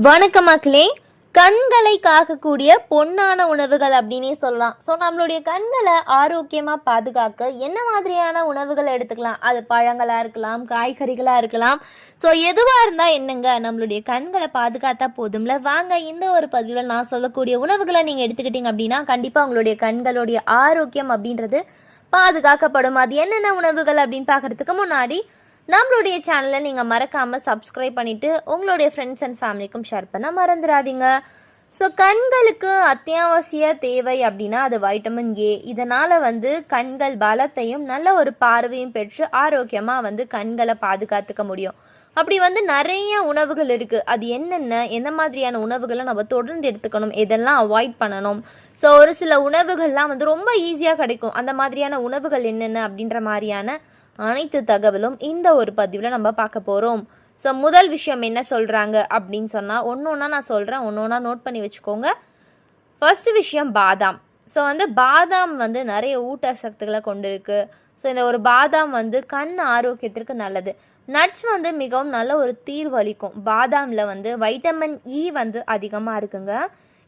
வணக்கம் மக்களே. கண்களை காக்கக்கூடிய பொன்னான உணவுகள் அப்படின்னே சொல்லலாம். ஸோ நம்மளுடைய கண்களை ஆரோக்கியமாக பாதுகாக்க என்ன மாதிரியான உணவுகளை எடுத்துக்கலாம்? அது பழங்களாக இருக்கலாம், காய்கறிகளாக இருக்கலாம். ஸோ எதுவாக இருந்தால் என்னங்க, நம்மளுடைய கண்களை பாதுகாத்தா போதும்ல. வாங்க இந்த ஒரு பதிவில் நான் சொல்லக்கூடிய உணவுகளை நீங்கள் எடுத்துக்கிட்டீங்க அப்படின்னா கண்டிப்பாக உங்களுடைய கண்களுடைய ஆரோக்கியம் அப்படின்றது பாதுகாக்கப்படும். அது என்னென்ன உணவுகள் அப்படின்னு பார்க்குறதுக்கு முன்னாடி நம்மளுடைய சேனலை நீங்கள் மறக்காமல் சப்ஸ்கிரைப் பண்ணிவிட்டு உங்களுடைய ஃப்ரெண்ட்ஸ் அண்ட் ஃபேமிலிக்கும் ஷேர் பண்ண மறந்துடாதீங்க. ஸோ கண்களுக்கு அத்தியாவசிய தேவை அப்படின்னா அது வைட்டமின் ஏ. இதனால் கண்கள் பலத்தையும் நல்ல ஒரு பார்வையும் பெற்று ஆரோக்கியமாக கண்களை பாதுகாத்துக்க முடியும். அப்படி நிறைய உணவுகள் இருக்குது. அது என்னென்ன, எந்த மாதிரியான உணவுகளை நம்ம தொடர்ந்து எடுத்துக்கணும், எதெல்லாம் அவாய்ட் பண்ணணும். ஸோ ஒரு சில உணவுகள்லாம் ரொம்ப ஈஸியாக கிடைக்கும். அந்த மாதிரியான உணவுகள் என்னென்ன அப்படின்ற மாதிரியான அனைத்து தகவலும் இந்த ஒரு பதிவில் நம்ம பார்க்க போகிறோம். ஸோ முதல் விஷயம் என்ன சொல்கிறாங்க அப்படின்னு சொன்னால் ஒன்று ஒன்றா நான் சொல்கிறேன், ஒன்று ஒன்றா நோட் பண்ணி வச்சுக்கோங்க. ஃபர்ஸ்ட் விஷயம் பாதாம். ஸோ பாதாம் நிறைய ஊட்டச்சத்துக்களை கொண்டு இருக்குது. ஸோ இந்த ஒரு பாதாம் கண் ஆரோக்கியத்திற்கு நல்லது. நட்ஸ் மிகவும் நல்ல ஒரு தீர்வளிக்கும். பாதாமில் வைட்டமின் இ அதிகமாக இருக்குங்க.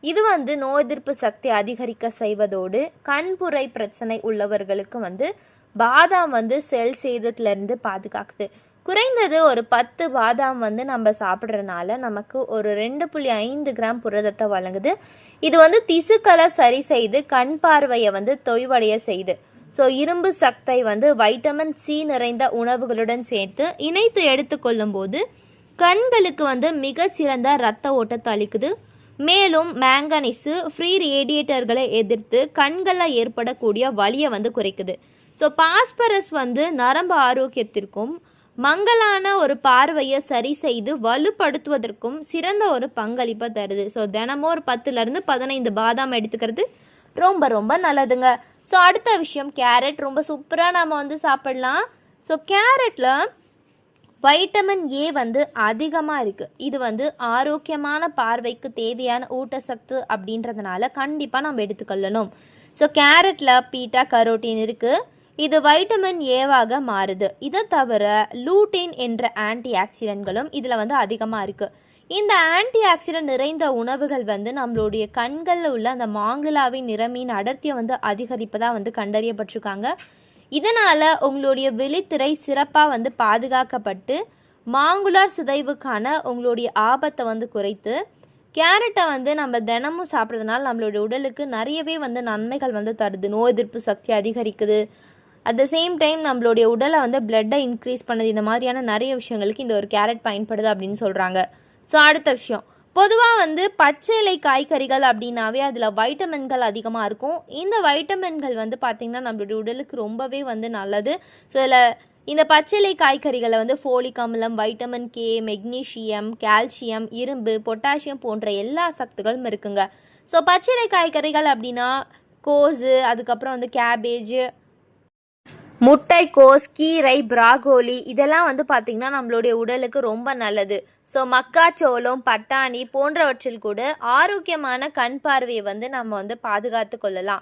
இது நோய் எதிர்ப்பு சக்தி அதிகரிக்க செய்வதோடு கண்புரை பிரச்சனை உள்ளவர்களுக்கு பாதாம் செல் சேதத்திலிருந்து பாதுகாக்குது. குறைந்தது ஒரு 10 பாதாம் நம்ம சாப்பிட்றதுனால நமக்கு ஒரு 2.5 கிராம் புரதத்தை வழங்குது. இது திசுக்களை சரி செய்து கண் பார்வையை தொய்வடைய செய்து. ஸோ இரும்பு சக்தை வைட்டமின் சி நிறைந்த உணவுகளுடன் சேர்த்து இணைத்து எடுத்துக்கொள்ளும் போது கண்களுக்கு மிக சிறந்த இரத்த ஓட்டத்தை அளிக்குது. மேலும் மேங்கனீஸு ஃப்ரீ ரேடியேட்டர்களை எதிர்த்து கண்களில் ஏற்படக்கூடிய வலியை குறைக்குது. ஸோ பாஸ்பரஸ் நரம்பு ஆரோக்கியத்திற்கும் மங்கலான ஒரு பார்வையை சரி செய்து வலுப்படுத்துவதற்கும் சிறந்த ஒரு பங்களிப்பை தருது. ஸோ தினமும் ஒரு 10லேருந்து 15 பாதாம் எடுத்துக்கிறது ரொம்ப ரொம்ப நல்லதுங்க. ஸோ அடுத்த விஷயம் கேரட். ரொம்ப சூப்பராக நம்ம சாப்பிடலாம். ஸோ கேரட்டில் வைட்டமின் ஏ அதிகமாக இருக்குது. இது ஆரோக்கியமான பார்வைக்கு தேவையான ஊட்டச்சத்து அப்படின்றதுனால கண்டிப்பாக நம்ம எடுத்துக்கொள்ளணும். ஸோ கேரட்டில் பீட்டா கரோட்டின் இருக்குது. இது வைட்டமின் ஏவாக மாறுது. இதை தவிர லூட்டின் என்ற ஆன்டி ஆக்சிடென்ட்களும் இதில் அதிகமாக இருக்குது. இந்த ஆன்டி ஆக்சிடென்ட் நிறைந்த உணவுகள் நம்மளுடைய கண்களில் உள்ள அந்த மாங்குலாவின் நிறமின் அடர்த்தியை அதிகரிப்பதாக கண்டறியப்பட்டிருக்காங்க. இதனால் உங்களுடைய விழித்திரை சிறப்பாக பாதுகாக்கப்பட்டு மாங்குலார் சிதைவுக்கான உங்களுடைய ஆபத்தை குறைத்து கேரட்டை நம்ம தினமும் சாப்பிட்றதுனால நம்மளுடைய உடலுக்கு நிறையவே நன்மைகள் தருது. நோய் எதிர்ப்பு சக்தி அதிகரிக்குது. அட் த சேம் டைம் நம்மளுடைய உடலை பிளட்டை இன்க்ரீஸ் பண்ணுது. இந்த மாதிரியான நிறைய விஷயங்களுக்கு இந்த ஒரு கேரட் பயன்படுது அப்படின்னு சொல்கிறாங்க. ஸோ அடுத்த விஷயம், பொதுவாக பச்சை இலை காய்கறிகள் அப்படின்னாவே அதில் வைட்டமின்கள் அதிகமாக இருக்கும். இந்த வைட்டமின்கள் பார்த்திங்கன்னா நம்மளுடைய உடலுக்கு ரொம்பவே நல்லது. ஸோ இதில் இந்த பச்சை இலை காய்கறிகளை ஃபோலிக் அமிலம், வைட்டமின் கே, மெக்னீஷியம், கால்சியம், இரும்பு, பொட்டாசியம் போன்ற எல்லா சத்துக்களும் இருக்குங்க. ஸோ பச்சை இலை காய்கறிகள் அப்படின்னா கோஸு, அதுக்கப்புறம் கேபேஜ், முட்டைக்கோஸ், கீரை, பிராகோலி இதெல்லாம் பார்த்திங்கன்னா நம்மளுடைய உடலுக்கு ரொம்ப நல்லது. ஸோ மக்காச்சோளம், பட்டாணி போன்றவற்றில் கூட ஆரோக்கியமான கண் பார்வையை நம்ம பாதுகாத்து கொள்ளலாம்.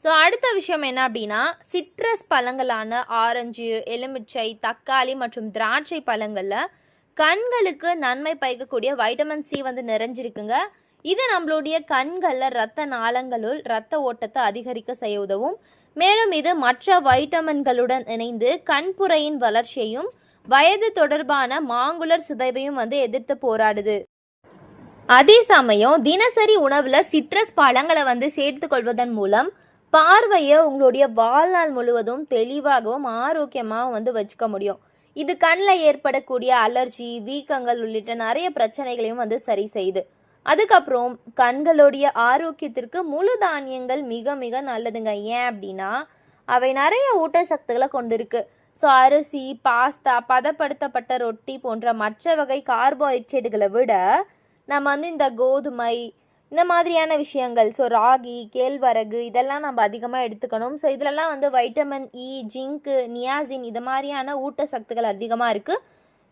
ஸோ அடுத்த விஷயம் என்ன அப்படின்னா சிட்ரஸ் பழங்களான ஆரஞ்சு, எலுமிச்சை, தக்காளி மற்றும் திராட்சை பழங்களில் கண்களுக்கு நன்மை பயக்கக்கூடிய வைட்டமின் சி நிறைஞ்சிருக்குங்க. இது நம்மளுடைய கண்களில் இரத்த நாளங்களுள் இரத்த ஓட்டத்தை அதிகரிக்க செய்ய உதவும். மேலும் இது மற்ற வைட்டமின்களுடன் இணைந்து கண்புரையின் வளர்ச்சியையும் வயது தொடர்பான மாங்குலர் சிதைவையும் எதிர்த்து போராடுது. அதே சமயம் தினசரி உணவுல சிட்ரஸ் பழங்களை சேர்த்து கொள்வதன் மூலம் பார்வையை உங்களுடைய வாழ்நாள் முழுவதும் தெளிவாகவும் ஆரோக்கியமாகவும் வச்சுக்க முடியும். இது கண்ணில் ஏற்படக்கூடிய அலர்ஜி, வீக்கங்கள் உள்ளிட்ட நிறைய பிரச்சனைகளையும் சரி செய்யுது. அதுக்கப்புறம் கண்களுடைய ஆரோக்கியத்திற்கு முழு தானியங்கள் மிக மிக நல்லதுங்க. ஏன் அப்படின்னா அவை நிறைய ஊட்டச்சத்துக்களை கொண்டிருக்கு. ஸோ அரிசி, பாஸ்தா, பதப்படுத்தப்பட்ட ரொட்டி போன்ற மற்ற வகை கார்போஹைட்ரேட்டுகளை விட நம்ம இந்த கோதுமை இந்த மாதிரியான விஷயங்கள், ஸோ ராகி, கேழ்வரகு இதெல்லாம் நம்ம அதிகமாக எடுத்துக்கணும். ஸோ இதிலெல்லாம் வைட்டமின் இ, ஜிங்கு, நியாசின் இது மாதிரியான ஊட்டச்சத்துக்கள் அதிகமாக இருக்குது.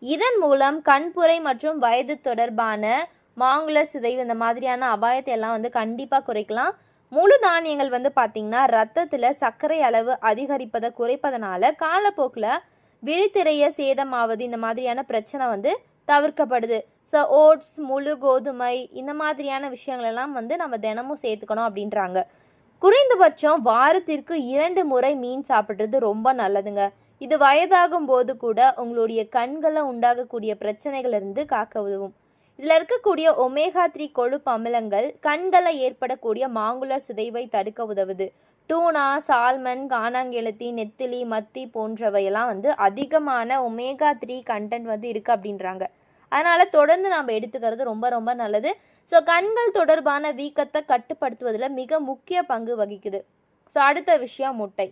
இதன் மூலம் கண்புரை மற்றும் வயது தொடர்பான மாங்குலர் சிதைவு இந்த மாதிரியான அபாயத்தை எல்லாம் கண்டிப்பாக குறைக்கலாம். முழு தானியங்கள் பார்த்திங்கன்னா ரத்தத்தில் சர்க்கரை அளவு அதிகரிப்பதை குறைப்பதனால காலப்போக்கில் விழித்திரைய சேதமாவது இந்த மாதிரியான பிரச்சனை தவிர்க்கப்படுது. ஸோ ஓட்ஸ், முழு கோதுமை இந்த மாதிரியான விஷயங்களெல்லாம் வந்து நம்ம தினமும் சேர்த்துக்கணும் அப்படின்றாங்க. குறைந்தபட்சம் வாரத்திற்கு 2 முறை மீன் சாப்பிட்றது ரொம்ப நல்லதுங்க. இது வயதாகும் போது கூட உங்களுடைய கண்களை உண்டாகக்கூடிய பிரச்சனைகளிலிருந்து காக்க உதவும். இதில் இருக்கக்கூடிய ஒமேகா 3 கொழுப்பு அமிலங்கள் கண்களை ஏற்படக்கூடிய மாங்குலர் சிதைவை தடுக்க உதவுது. டூனா, சால்மன், கானாங்கெழுத்தி, நெத்திலி, மத்தி போன்றவையெல்லாம் வந்து அதிகமான ஒமேகா 3 கண்டென்ட் வந்து இருக்குது அப்படின்றாங்க. அதனால் தொடர்ந்து நம்ம எடுத்துக்கிறது ரொம்ப ரொம்ப நல்லது. ஸோ கண்கள் தொடர்பான வீக்கத்தை கட்டுப்படுத்துவதில் மிக முக்கிய பங்கு வகிக்குது. ஸோ அடுத்த விஷயம் முட்டை.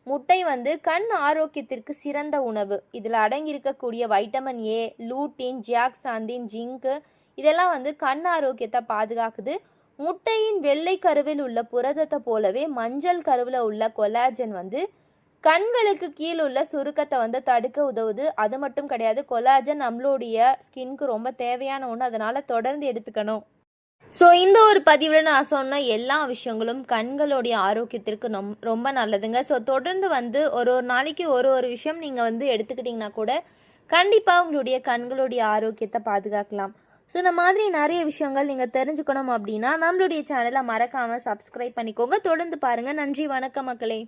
முட்டை வந்து கண் ஆரோக்கியத்திற்கு சிறந்த உணவு. இதில் அடங்கியிருக்கக்கூடிய வைட்டமின் ஏ, லூட்டின், ஜியாக்சாந்தின், ஜிங்கு இதெல்லாம் வந்து கண் ஆரோக்கியத்தை பாதுகாக்குது. முட்டையின் வெள்ளை கருவில் உள்ள புரதத்தை போலவே மஞ்சள் கருவில் உள்ள கொலாஜன் வந்து கண்களுக்கு கீழே உள்ள சுருக்கத்தை வந்து தடுக்க உதவுது. அது மட்டும் கிடையாது, கொலாஜன் நம்மளுடைய ஸ்கின்க்கு ரொம்ப தேவையான ஒன்று. அதனால் தொடர்ந்து எடுத்துக்கணும். ஸோ இந்த ஒரு பதிவில் நான் சொன்ன எல்லா விஷயங்களும் கண்களுடைய ஆரோக்கியத்திற்கு ரொம்ப நல்லதுங்க. ஸோ தொடர்ந்து வந்து ஒரு நாளைக்கு ஒரு விஷயம் நீங்கள் வந்து எடுத்துக்கிட்டிங்கன்னா கூட கண்டிப்பாக உங்களுடைய கண்களுடைய ஆரோக்கியத்தை பாதுகாக்கலாம். ஸோ இந்த மாதிரி நிறைய விஷயங்கள் நீங்கள் தெரிஞ்சுக்கணும் அப்படின்னா நம்மளுடைய சேனலை மறக்காமல் சப்ஸ்கிரைப் பண்ணிக்கோங்க. தொடர்ந்து பாருங்கள். நன்றி, வணக்கம் மக்களே.